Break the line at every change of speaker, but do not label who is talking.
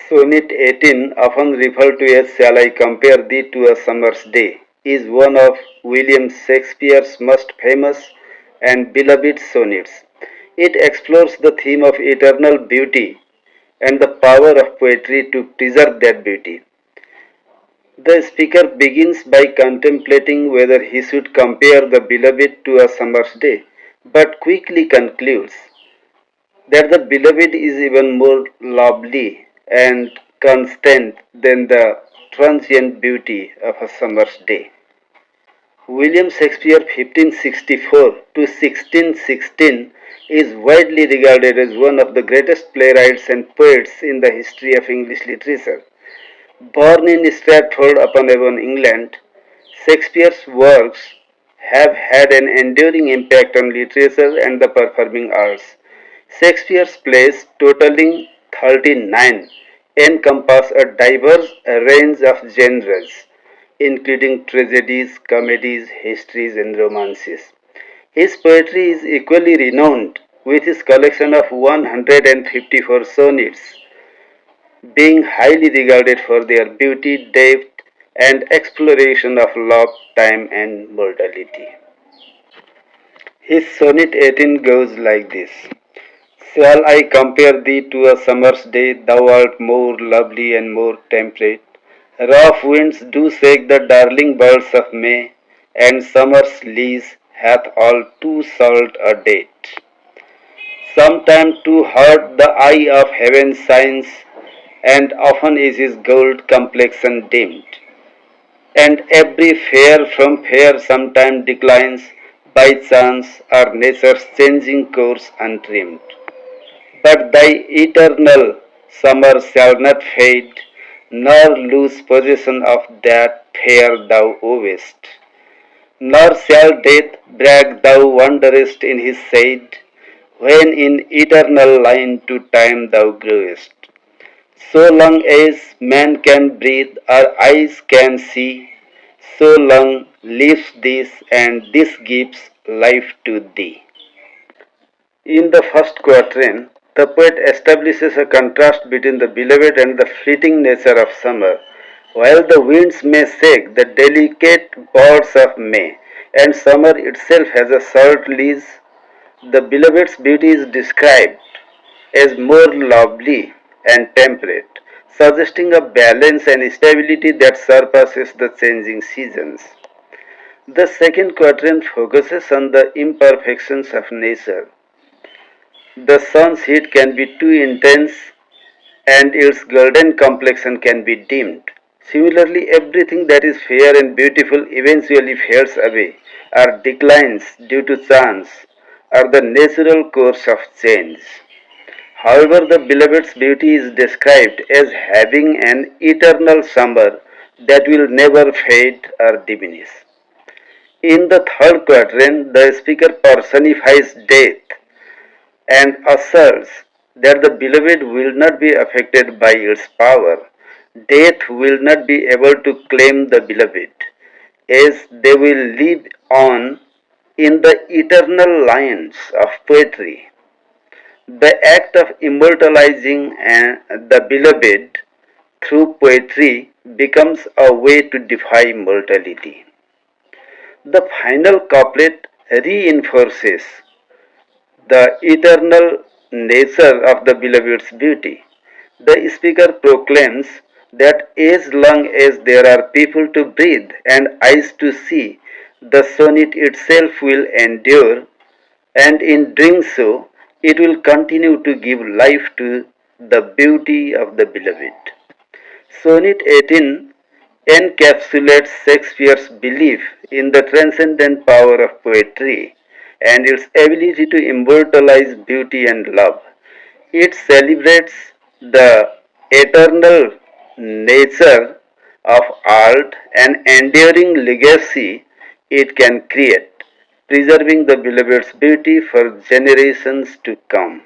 Sonnet 18, often referred to as Shall I Compare Thee to a Summer's Day, is one of William Shakespeare's most famous and beloved sonnets. It explores the theme of eternal beauty and the power of poetry to preserve that beauty. The speaker begins by contemplating whether he should compare the beloved to a summer's day, but quickly concludes that the beloved is even more lovely and constant than the transient beauty of a summer's day. William Shakespeare 1564 to 1616 is widely regarded as one of the greatest playwrights and poets in the history of English literature. Born in Stratford upon Avon, England, Shakespeare's works have had an enduring impact on literature and the performing arts. Shakespeare's plays, totaling 39, encompass a diverse range of genres, including tragedies, comedies, histories, and romances. His poetry is equally renowned, with his collection of 154 sonnets being highly regarded for their beauty, depth, and exploration of love, time, and mortality. His sonnet 18 goes like this. Shall I compare thee to a summer's day? Thou art more lovely and more temperate. Rough winds do shake the darling birds of May, and summer's lease hath all too salt a date. Sometime too hard the eye of heaven shines, and often is his gold complexion dimmed. And every fair from fair sometime declines by chance or nature's changing course untrimmed. But thy eternal summer shall not fade, nor lose possession of that fair thou owest. Nor shall death brag thou wanderest in his shade, when in eternal line to time thou growest. So long as man can breathe or eyes can see, so long lives this and this gives life to thee. In the first quatrain, the poet establishes a contrast between the beloved and the fleeting nature of summer. While the winds may shake the delicate boughs of May, and summer itself has a short lease, the beloved's beauty is described as more lovely and temperate, suggesting a balance and stability that surpasses the changing seasons. The second quatrain focuses on the imperfections of nature. The sun's heat can be too intense and its golden complexion can be dimmed. Similarly, everything that is fair and beautiful eventually fades away or declines due to chance or the natural course of change. However, the beloved's beauty is described as having an eternal summer that will never fade or diminish. In the third quatrain, the speaker personifies death and asserts that the beloved will not be affected by its power. Death will not be able to claim the beloved, as they will live on in the eternal lines of poetry. The act of immortalizing the beloved through poetry becomes a way to defy mortality. The final couplet reinforces the eternal nature of the beloved's beauty. The speaker proclaims that as long as there are people to breathe and eyes to see, the sonnet itself will endure, and in doing so, it will continue to give life to the beauty of the beloved. Sonnet 18 encapsulates Shakespeare's belief in the transcendent power of poetry and its ability to immortalize beauty and love. It celebrates the eternal nature of art and enduring legacy it can create, preserving the beloved's beauty for generations to come.